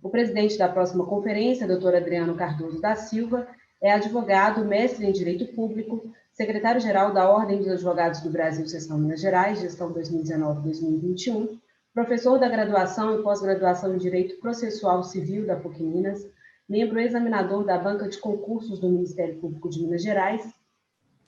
O presidente da próxima conferência, Dr. Adriano Cardoso da Silva, é advogado, mestre em Direito Público, secretário-geral da Ordem dos Advogados do Brasil, Seção Minas Gerais, gestão 2019-2021, professor da graduação e pós-graduação em Direito Processual Civil da PUC Minas, membro examinador da banca de concursos do Ministério Público de Minas Gerais,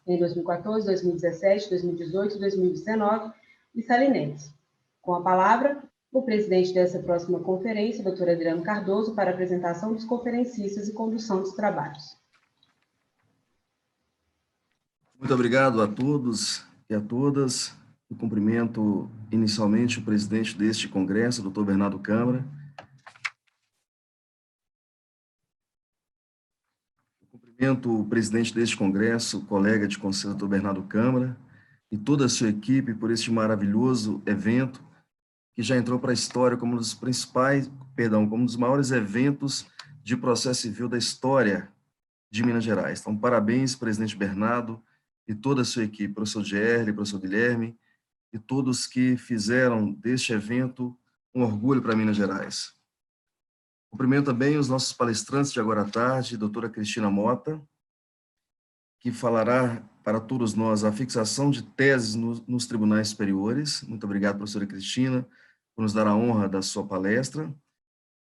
em 2014, 2017, 2018 e 2019, e salinense. Com a palavra, o presidente dessa próxima conferência, Dr. Adriano Cardoso, para a apresentação dos conferencistas e condução dos trabalhos. Muito obrigado a todos e a todas. Eu cumprimento inicialmente o presidente deste congresso, Dr. Bernardo Câmara. Eu cumprimento o presidente deste congresso, o colega de conselho, Dr. Bernardo Câmara, e toda a sua equipe por este maravilhoso evento, que já entrou para a história como um dos como um dos maiores eventos de processo civil da história de Minas Gerais. Então, parabéns, presidente Bernardo, e toda a sua equipe, professor Gerli, professor Guilherme, e todos que fizeram deste evento um orgulho para Minas Gerais. Cumprimento também os nossos palestrantes de agora à tarde, doutora Cristina Mota, que falará para todos nós a fixação de teses nos tribunais superiores. Muito obrigado, professora Cristina, por nos dar a honra da sua palestra.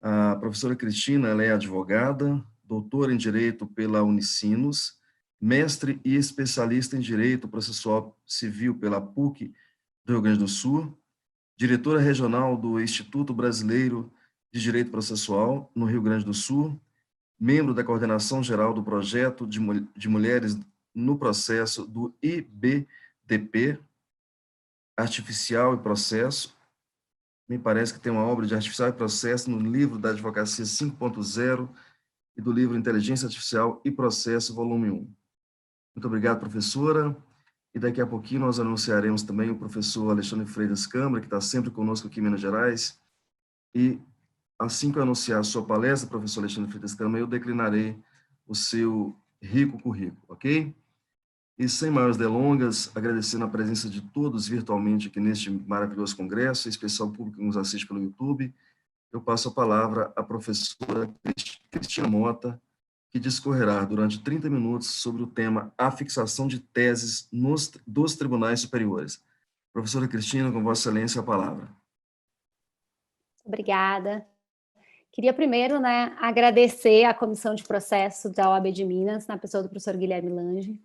A professora Cristina, ela é advogada, doutora em Direito pela Unicinos, mestre e especialista em Direito Processual Civil pela PUC do Rio Grande do Sul, diretora regional do Instituto Brasileiro de Direito Processual no Rio Grande do Sul, membro da coordenação geral do projeto de mulheres no processo do IBDP, Artificial e Processo. Me parece que tem uma obra de Artificial e Processo no livro da Advocacia 5.0 e do livro Inteligência Artificial e Processo, volume 1. Muito obrigado, professora. E daqui a pouquinho nós anunciaremos também o professor Alexandre Freitas Câmara, que está sempre conosco aqui em Minas Gerais. E assim que eu anunciar a sua palestra, professor Alexandre Freitas Câmara, eu declinarei o seu rico currículo, ok? E sem maiores delongas, agradecendo a presença de todos virtualmente aqui neste maravilhoso congresso, em especial o público que nos assiste pelo YouTube, eu passo a palavra à professora Cristina Mota, que discorrerá durante 30 minutos sobre o tema A Fixação de Teses dos Tribunais Superiores. Professora Cristina, com Vossa Excelência, a palavra. Obrigada. Queria primeiro, agradecer à Comissão de Processo da OAB de Minas, na pessoa do professor Guilherme Lange,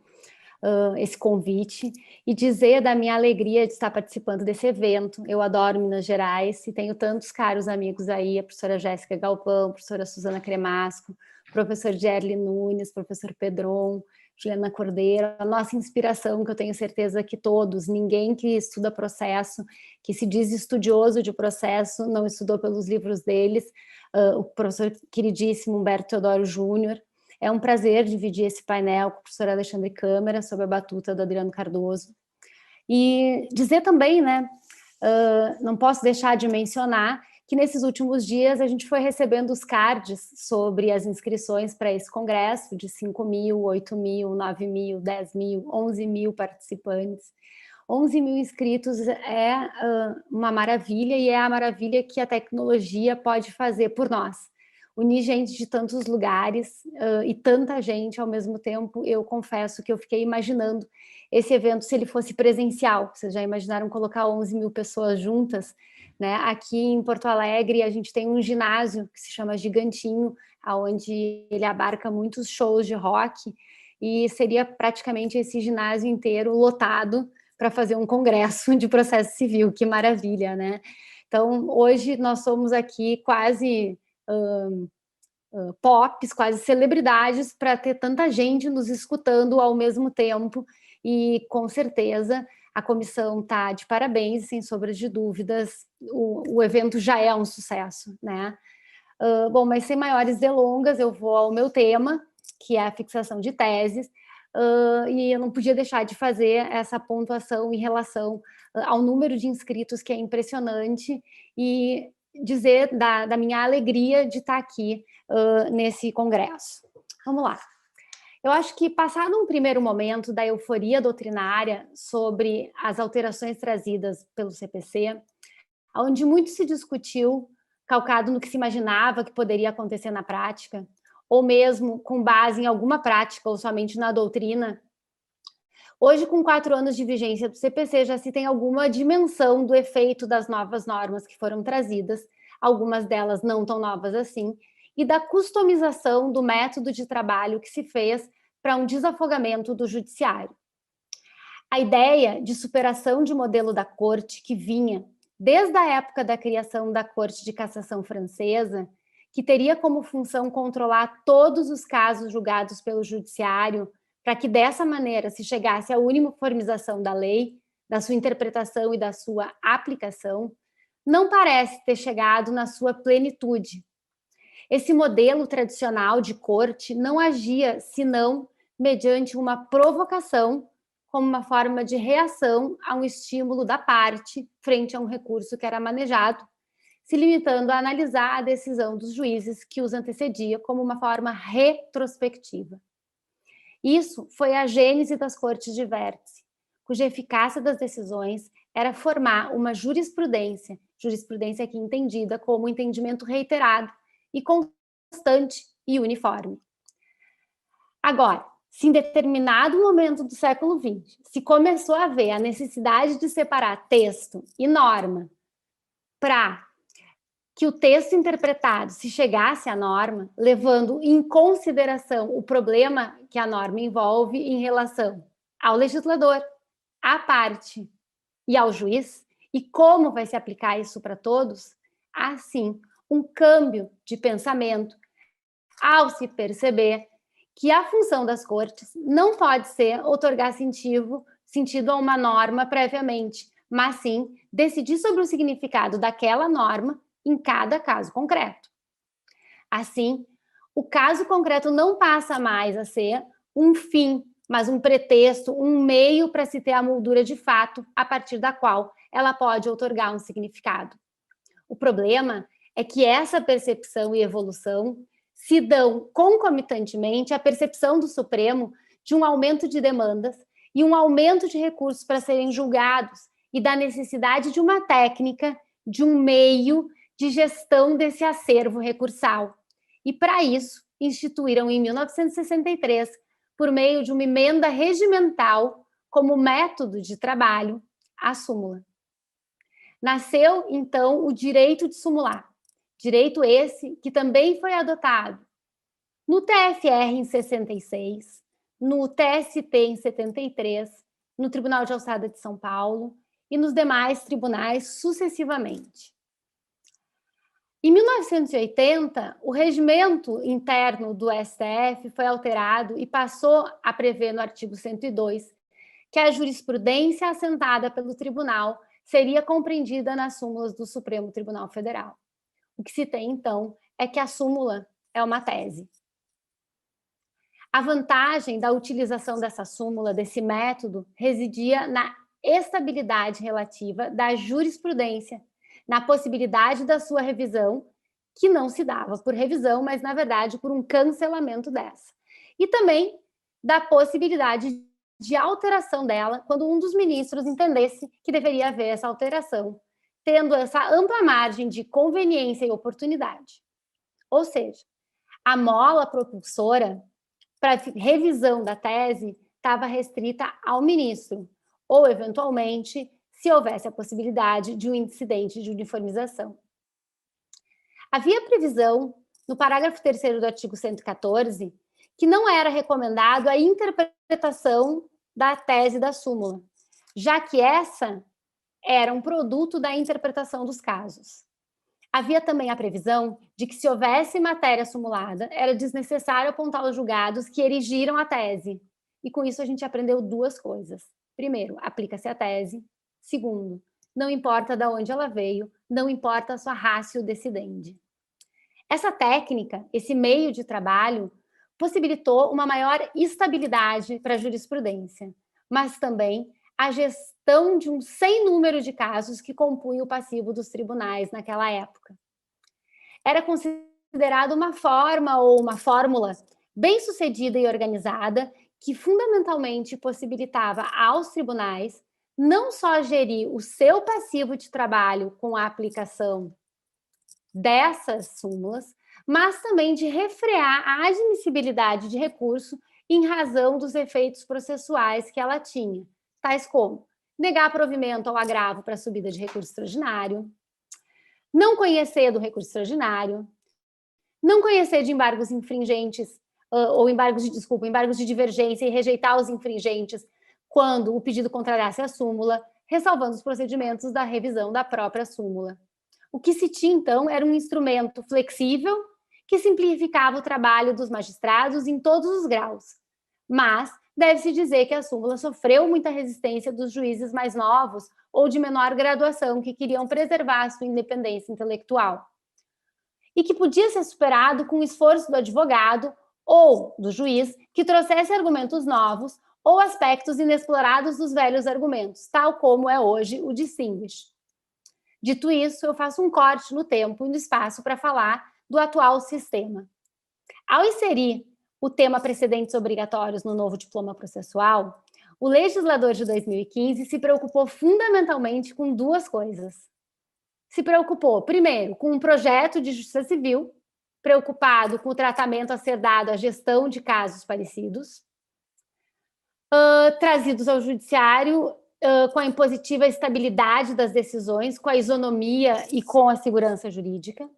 esse convite, e dizer da minha alegria de estar participando desse evento. Eu adoro Minas Gerais e tenho tantos caros amigos aí, a professora Jéssica Galvão, a professora Suzana Cremasco, professor Gerli Nunes, professor Pedron, Juliana Cordeiro, a nossa inspiração, que eu tenho certeza que todos, ninguém que estuda processo, que se diz estudioso de processo, não estudou pelos livros deles, o professor queridíssimo Humberto Teodoro Júnior. É um prazer dividir esse painel com o professor Alexandre Câmara, sob a batuta do Adriano Cardoso. E dizer também, não posso deixar de mencionar que nesses últimos dias a gente foi recebendo os cards sobre as inscrições para esse congresso, de 5 mil, 8 mil, 9 mil, 10 mil, 11 mil participantes. 11 mil inscritos é uma maravilha, e é a maravilha que a tecnologia pode fazer por nós. Unir gente de tantos lugares e tanta gente ao mesmo tempo. Eu confesso que eu fiquei imaginando esse evento se ele fosse presencial. Vocês já imaginaram colocar 11 mil pessoas juntas? Aqui em Porto Alegre a gente tem um ginásio que se chama Gigantinho, onde ele abarca muitos shows de rock, e seria praticamente esse ginásio inteiro lotado para fazer um congresso de processo civil. Que maravilha, né? Então, hoje nós somos aqui quase pops, quase celebridades, para ter tanta gente nos escutando ao mesmo tempo, e com certeza a comissão está de parabéns, sem sombra de dúvidas, o evento já é um sucesso, bom, mas sem maiores delongas, eu vou ao meu tema, que é a fixação de teses, e eu não podia deixar de fazer essa pontuação em relação ao número de inscritos, que é impressionante, e dizer da minha alegria de estar aqui nesse congresso. Vamos lá. Eu acho que, passado um primeiro momento da euforia doutrinária sobre as alterações trazidas pelo CPC, onde muito se discutiu calcado no que se imaginava que poderia acontecer na prática, ou mesmo com base em alguma prática ou somente na doutrina. Hoje, com 4 anos de vigência do CPC, já se tem alguma dimensão do efeito das novas normas que foram trazidas, algumas delas não tão novas assim, e da customização do método de trabalho que se fez para um desafogamento do judiciário. A ideia de superação de modelo da corte que vinha desde a época da criação da Corte de Cassação Francesa, que teria como função controlar todos os casos julgados pelo judiciário, para que dessa maneira se chegasse à uniformização da lei, da sua interpretação e da sua aplicação, não parece ter chegado na sua plenitude. Esse modelo tradicional de corte não agia senão mediante uma provocação, como uma forma de reação a um estímulo da parte frente a um recurso que era manejado, se limitando a analisar a decisão dos juízes que os antecedia como uma forma retrospectiva. Isso foi a gênese das cortes de vértice, cuja eficácia das decisões era formar uma jurisprudência aqui entendida como entendimento reiterado e constante e uniforme. Agora, se em determinado momento do século XX se começou a ver a necessidade de separar texto e norma para que o texto interpretado se chegasse à norma, levando em consideração o problema que a norma envolve em relação ao legislador, à parte e ao juiz, e como vai se aplicar isso para todos, há sim um câmbio de pensamento ao se perceber que a função das cortes não pode ser outorgar sentido a uma norma previamente, mas sim decidir sobre o significado daquela norma em cada caso concreto. Assim, o caso concreto não passa mais a ser um fim, mas um pretexto, um meio para se ter a moldura de fato a partir da qual ela pode outorgar um significado. O problema é que essa percepção e evolução se dão concomitantemente à percepção do Supremo de um aumento de demandas e um aumento de recursos para serem julgados e da necessidade de uma técnica, de um meio de gestão desse acervo recursal. E, para isso, instituíram em 1963, por meio de uma emenda regimental, como método de trabalho, a súmula. Nasceu, então, o direito de sumular, direito esse que também foi adotado no TFR em 66, no TST em 73, no Tribunal de Alçada de São Paulo e nos demais tribunais sucessivamente. Em 1980, o regimento interno do STF foi alterado e passou a prever no artigo 102 que a jurisprudência assentada pelo tribunal seria compreendida nas súmulas do Supremo Tribunal Federal. O que se tem, então, é que a súmula é uma tese. A vantagem da utilização dessa súmula, desse método, residia na estabilidade relativa da jurisprudência, na possibilidade da sua revisão, que não se dava por revisão, mas, na verdade, por um cancelamento dessa. E também da possibilidade de alteração dela, quando um dos ministros entendesse que deveria haver essa alteração, tendo essa ampla margem de conveniência e oportunidade. Ou seja, a mola propulsora para revisão da tese estava restrita ao ministro, ou, eventualmente, se houvesse a possibilidade de um incidente de uniformização. Havia previsão, no parágrafo 3º do artigo 114, que não era recomendado a interpretação da tese da súmula, já que essa era um produto da interpretação dos casos. Havia também a previsão de que, se houvesse matéria sumulada, era desnecessário apontar os julgados que erigiram a tese. E com isso a gente aprendeu duas coisas. Primeiro, aplica-se a tese. Segundo, não importa de onde ela veio, não importa a sua ratio decidendi. Essa técnica, esse meio de trabalho, possibilitou uma maior estabilidade para a jurisprudência, mas também a gestão de um sem número de casos que compunham o passivo dos tribunais naquela época. Era considerado uma forma ou uma fórmula bem sucedida e organizada que fundamentalmente possibilitava aos tribunais não só gerir o seu passivo de trabalho com a aplicação dessas súmulas, mas também de refrear a admissibilidade de recurso em razão dos efeitos processuais que ela tinha, tais como negar provimento ao agravo para a subida de recurso extraordinário, não conhecer do recurso extraordinário, não conhecer de embargos infringentes, ou embargos de divergência e rejeitar os infringentes quando o pedido contrariasse a súmula, ressalvando os procedimentos da revisão da própria súmula. O que se tinha, então, era um instrumento flexível que simplificava o trabalho dos magistrados em todos os graus. Mas deve-se dizer que a súmula sofreu muita resistência dos juízes mais novos ou de menor graduação que queriam preservar sua independência intelectual. E que podia ser superado com o esforço do advogado ou do juiz que trouxesse argumentos novos ou aspectos inexplorados dos velhos argumentos, tal como é hoje o distinguish. Dito isso, eu faço um corte no tempo e no espaço para falar do atual sistema. Ao inserir o tema precedentes obrigatórios no novo diploma processual, o legislador de 2015 se preocupou fundamentalmente com duas coisas. Se preocupou, primeiro, com um projeto de justiça civil, preocupado com o tratamento a ser dado à gestão de casos parecidos, trazidos ao judiciário com a impositiva estabilidade das decisões, com a isonomia e com a segurança jurídica.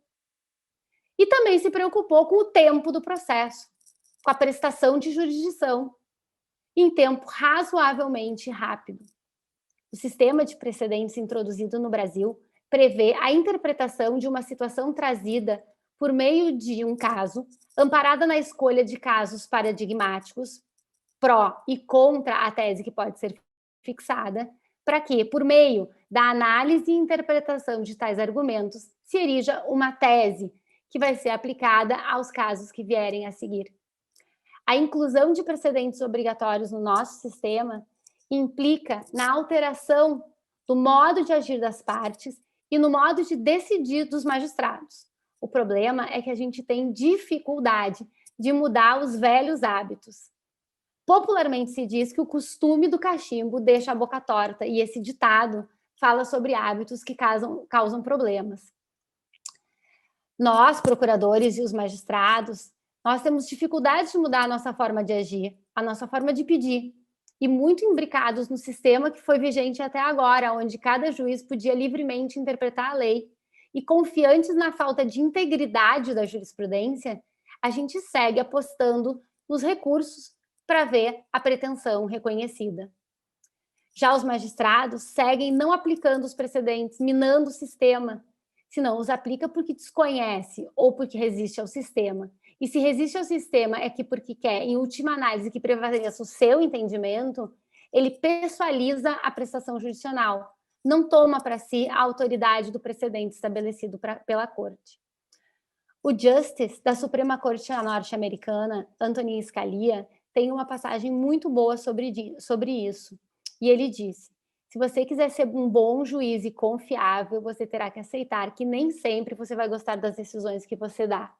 E também se preocupou com o tempo do processo, com a prestação de jurisdição, em tempo razoavelmente rápido. O sistema de precedentes introduzido no Brasil prevê a interpretação de uma situação trazida por meio de um caso, amparada na escolha de casos paradigmáticos, pró e contra a tese que pode ser fixada, para que, por meio da análise e interpretação de tais argumentos, se erija uma tese que vai ser aplicada aos casos que vierem a seguir. A inclusão de precedentes obrigatórios no nosso sistema implica na alteração do modo de agir das partes e no modo de decidir dos magistrados. O problema é que a gente tem dificuldade de mudar os velhos hábitos. Popularmente se diz que o costume do cachimbo deixa a boca torta, e esse ditado fala sobre hábitos que causam problemas. Nós, procuradores e os magistrados, nós temos dificuldade de mudar a nossa forma de agir, a nossa forma de pedir, e muito imbricados no sistema que foi vigente até agora, onde cada juiz podia livremente interpretar a lei. E confiantes na falta de integridade da jurisprudência, a gente segue apostando nos recursos para ver a pretensão reconhecida. Já os magistrados seguem não aplicando os precedentes, minando o sistema, senão os aplica porque desconhece ou porque resiste ao sistema. E se resiste ao sistema é que porque quer, em última análise, que prevaleça o seu entendimento, ele pessoaliza a prestação jurisdicional, não toma para si a autoridade do precedente estabelecido pela Corte. O Justice da Suprema Corte norte-americana, Antonin Scalia, tem uma passagem muito boa sobre isso. E ele disse: se você quiser ser um bom juiz e confiável, você terá que aceitar que nem sempre você vai gostar das decisões que você dá,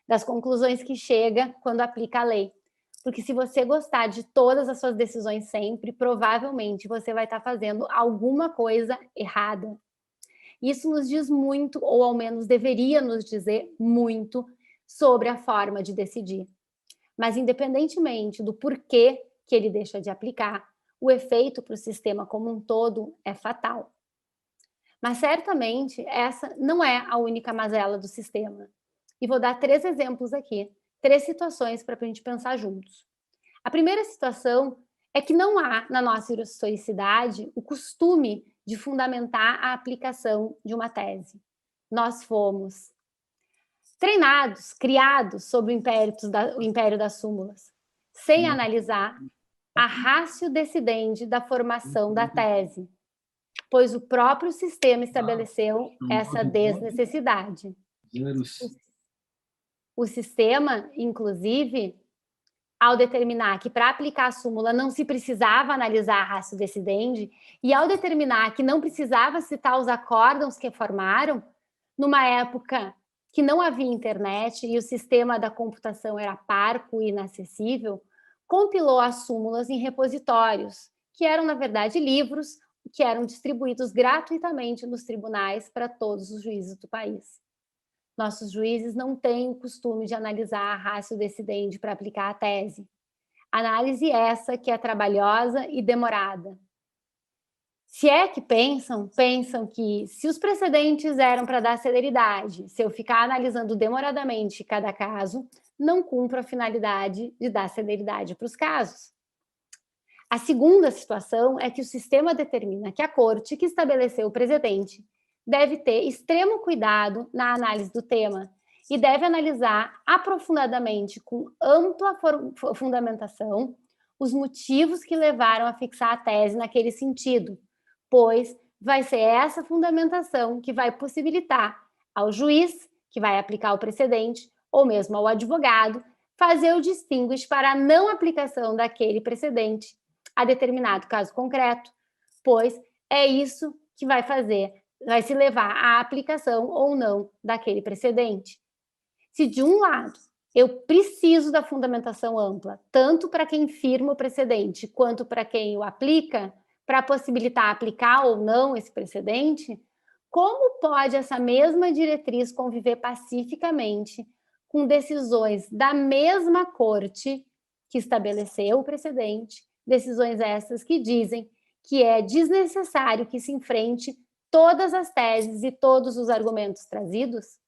das conclusões que chega quando aplica a lei. Porque se você gostar de todas as suas decisões sempre, provavelmente você vai estar fazendo alguma coisa errada. Isso nos diz muito, ou ao menos deveria nos dizer muito, sobre a forma de decidir. Mas, independentemente do porquê que ele deixa de aplicar, o efeito para o sistema como um todo é fatal. Mas, certamente, essa não é a única mazela do sistema. E vou dar 3 exemplos aqui, 3 situações para a gente pensar juntos. A primeira situação é que não há, na nossa historicidade, o costume de fundamentar a aplicação de uma tese. Nós fomos treinados, criados sob o império das súmulas, sem analisar a ratio decidendi da formação da tese, pois o próprio sistema estabeleceu essa desnecessidade. O sistema, inclusive, ao determinar que para aplicar a súmula não se precisava analisar a ratio decidendi, e ao determinar que não precisava citar os acórdãos que formaram, numa época que não havia internet e o sistema da computação era parco e inacessível, compilou as súmulas em repositórios, que eram, na verdade, livros que eram distribuídos gratuitamente nos tribunais para todos os juízes do país. Nossos juízes não têm o costume de analisar a ratio decidendi para aplicar a tese. Análise essa que é trabalhosa e demorada. Se é que pensam que se os precedentes eram para dar celeridade, se eu ficar analisando demoradamente cada caso, não cumpro a finalidade de dar celeridade para os casos. A segunda situação é que o sistema determina que a corte que estabeleceu o precedente deve ter extremo cuidado na análise do tema e deve analisar aprofundadamente, com ampla fundamentação, os motivos que levaram a fixar a tese naquele sentido, pois vai ser essa fundamentação que vai possibilitar ao juiz, que vai aplicar o precedente, ou mesmo ao advogado, fazer o distinguish para a não aplicação daquele precedente a determinado caso concreto, pois é isso que vai se levar à aplicação ou não daquele precedente. Se de um lado eu preciso da fundamentação ampla, tanto para quem firma o precedente, quanto para quem o aplica, para possibilitar aplicar ou não esse precedente, como pode essa mesma diretriz conviver pacificamente com decisões da mesma corte que estabeleceu o precedente, decisões essas que dizem que é desnecessário que se enfrente todas as teses e todos os argumentos trazidos?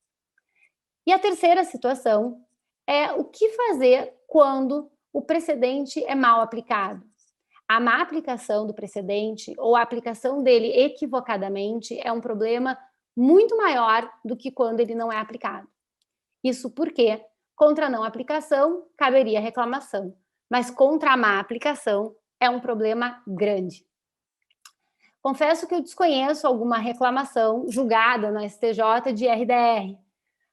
E a terceira situação é o que fazer quando o precedente é mal aplicado. A má aplicação do precedente ou a aplicação dele equivocadamente é um problema muito maior do que quando ele não é aplicado. Isso porque, contra a não aplicação, caberia reclamação, mas contra a má aplicação é um problema grande. Confesso que eu desconheço alguma reclamação julgada no STJ de RDR,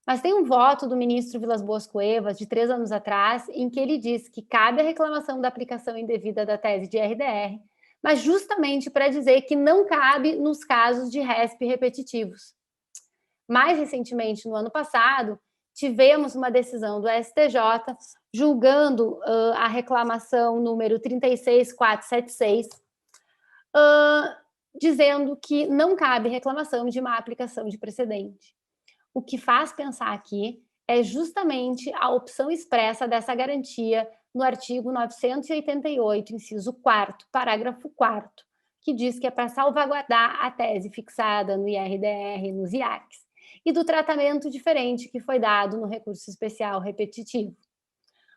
mas tem um voto do ministro Vilas Boas Cuevas, de 3 anos atrás, em que ele diz que cabe a reclamação da aplicação indevida da tese de RDR, mas justamente para dizer que não cabe nos casos de RESP repetitivos. Mais recentemente, no ano passado, tivemos uma decisão do STJ julgando a reclamação número 36476, dizendo que não cabe reclamação de má aplicação de precedente. O que faz pensar aqui é justamente a opção expressa dessa garantia no artigo 988, inciso 4º, parágrafo 4º, que diz que é para salvaguardar a tese fixada no IRDR e nos IACs, e do tratamento diferente que foi dado no recurso especial repetitivo.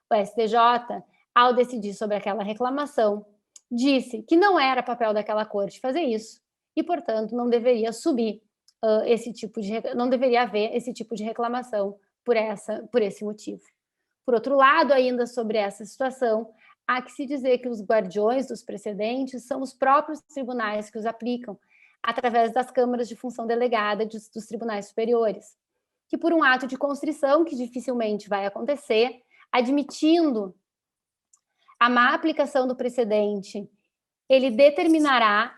O STJ, ao decidir sobre aquela reclamação, disse que não era papel daquela corte fazer isso e, portanto, não deveria não deveria haver esse tipo de reclamação por esse motivo. Por outro lado, ainda sobre essa situação, há que se dizer que os guardiões dos precedentes são os próprios tribunais que os aplicam, através das câmaras de função delegada dos tribunais superiores, que por um ato de constrição, que dificilmente vai acontecer, admitindo a má aplicação do precedente, ele determinará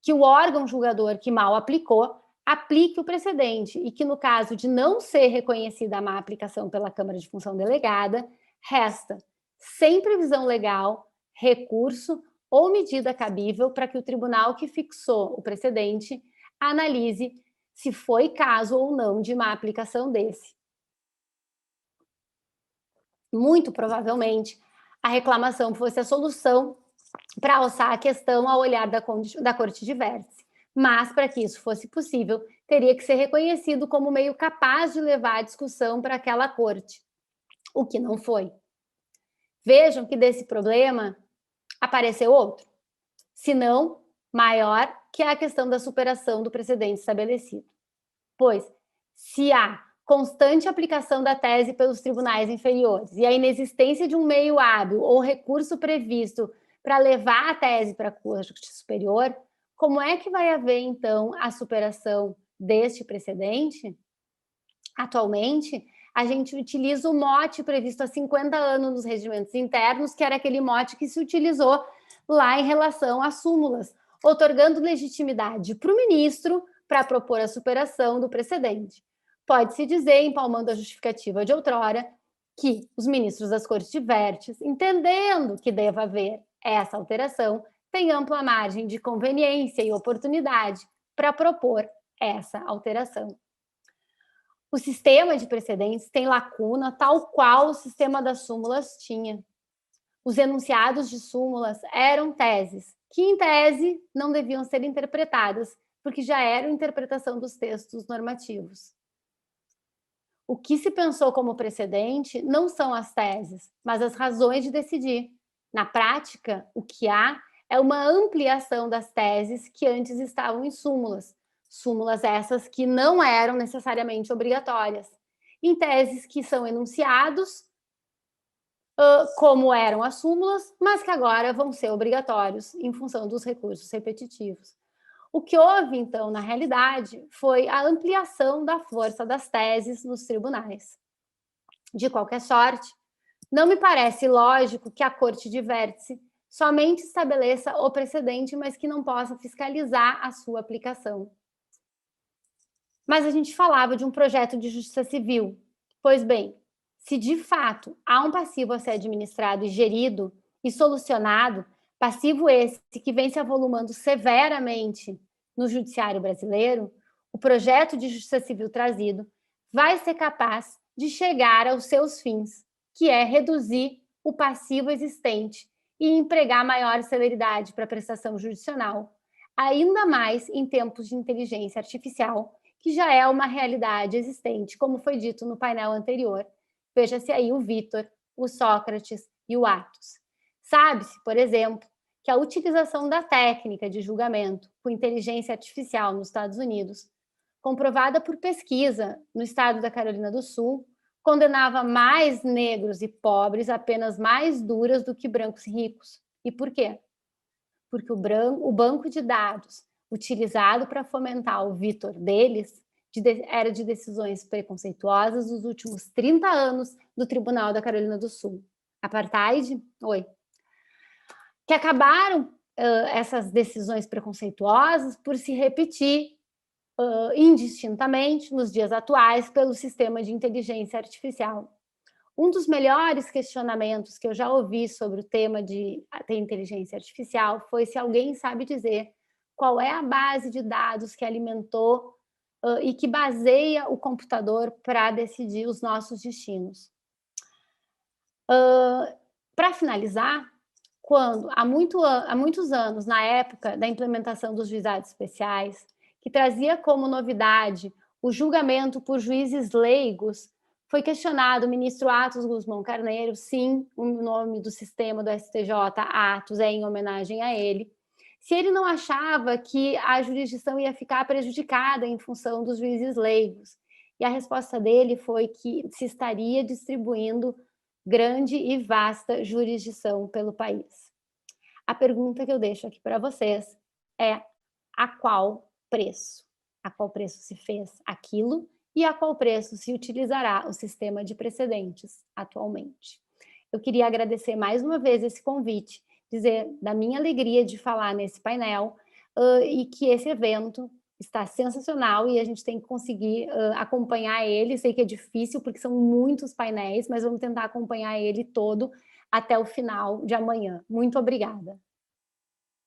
que o órgão julgador que mal aplicou aplique o precedente e que, no caso de não ser reconhecida a má aplicação pela Câmara de Função Delegada, resta, sem previsão legal, recurso ou medida cabível para que o tribunal que fixou o precedente analise se foi caso ou não de má aplicação desse. Muito provavelmente, a reclamação fosse a solução para alçar a questão ao olhar da Corte de Vértice. Mas, para que isso fosse possível, teria que ser reconhecido como meio capaz de levar a discussão para aquela corte, o que não foi. Vejam que desse problema apareceu outro, se não maior, que é a questão da superação do precedente estabelecido. Pois, se há constante aplicação da tese pelos tribunais inferiores e a inexistência de um meio hábil ou recurso previsto para levar a tese para a Corte Superior, como é que vai haver, então, a superação deste precedente? Atualmente, a gente utiliza o mote previsto há 50 anos nos regimentos internos, que era aquele mote que se utilizou lá em relação às súmulas, outorgando legitimidade para o ministro para propor a superação do precedente. Pode-se dizer, empalmando a justificativa de outrora, que os ministros das Cortes de Vértice, entendendo que deva haver essa alteração, tem ampla margem de conveniência e oportunidade para propor essa alteração. O sistema de precedentes tem lacuna, tal qual o sistema das súmulas tinha. Os enunciados de súmulas eram teses, que em tese não deviam ser interpretadas, porque já eram interpretação dos textos normativos. O que se pensou como precedente não são as teses, mas as razões de decidir. Na prática, o que há é uma ampliação das teses que antes estavam em súmulas. Súmulas essas que não eram necessariamente obrigatórias. Em teses que são enunciados, como eram as súmulas, mas que agora vão ser obrigatórios em função dos recursos repetitivos. O que houve, então, na realidade, foi a ampliação da força das teses nos tribunais. De qualquer sorte, não me parece lógico que a Corte de Vértice somente estabeleça o precedente, mas que não possa fiscalizar a sua aplicação. Mas a gente falava de um projeto de justiça civil. Pois bem, se de fato há um passivo a ser administrado e gerido e solucionado, passivo esse que vem se avolumando severamente no judiciário brasileiro, o projeto de justiça civil trazido vai ser capaz de chegar aos seus fins, que é reduzir o passivo existente e empregar maior celeridade para a prestação jurisdicional, ainda mais em tempos de inteligência artificial, que já é uma realidade existente, como foi dito no painel anterior. Veja-se aí o Vitor, o Sócrates e o Atos. Sabe-se, por exemplo, que a utilização da técnica de julgamento com inteligência artificial nos Estados Unidos, comprovada por pesquisa no estado da Carolina do Sul, condenava mais negros e pobres a penas mais duras do que brancos e ricos. E por quê? Porque o banco de dados utilizado para fomentar o Vitor deles era de decisões preconceituosas dos últimos 30 anos do Tribunal da Carolina do Sul. Apartheid? Oi. Que acabaram essas decisões preconceituosas por se repetir indistintamente nos dias atuais pelo sistema de inteligência artificial. Um dos melhores questionamentos que eu já ouvi sobre o tema de inteligência artificial foi se alguém sabe dizer qual é a base de dados que alimentou e que baseia o computador para decidir os nossos destinos. Para finalizar, quando há muitos anos, na época da implementação dos juizados especiais, que trazia como novidade o julgamento por juízes leigos, foi questionado o ministro Atos Guzmão Carneiro, sim, o nome do sistema do STJ, Atos, é em homenagem a ele, se ele não achava que a jurisdição ia ficar prejudicada em função dos juízes leigos. E a resposta dele foi que se estaria distribuindo grande e vasta jurisdição pelo país. A pergunta que eu deixo aqui para vocês é: a qual preço? A qual preço se fez aquilo e a qual preço se utilizará o sistema de precedentes atualmente? Eu queria agradecer mais uma vez esse convite, dizer da minha alegria de falar nesse painel e que esse evento está sensacional e a gente tem que conseguir acompanhar ele. Sei que é difícil porque são muitos painéis, mas vamos tentar acompanhar ele todo até o final de amanhã. Muito obrigada.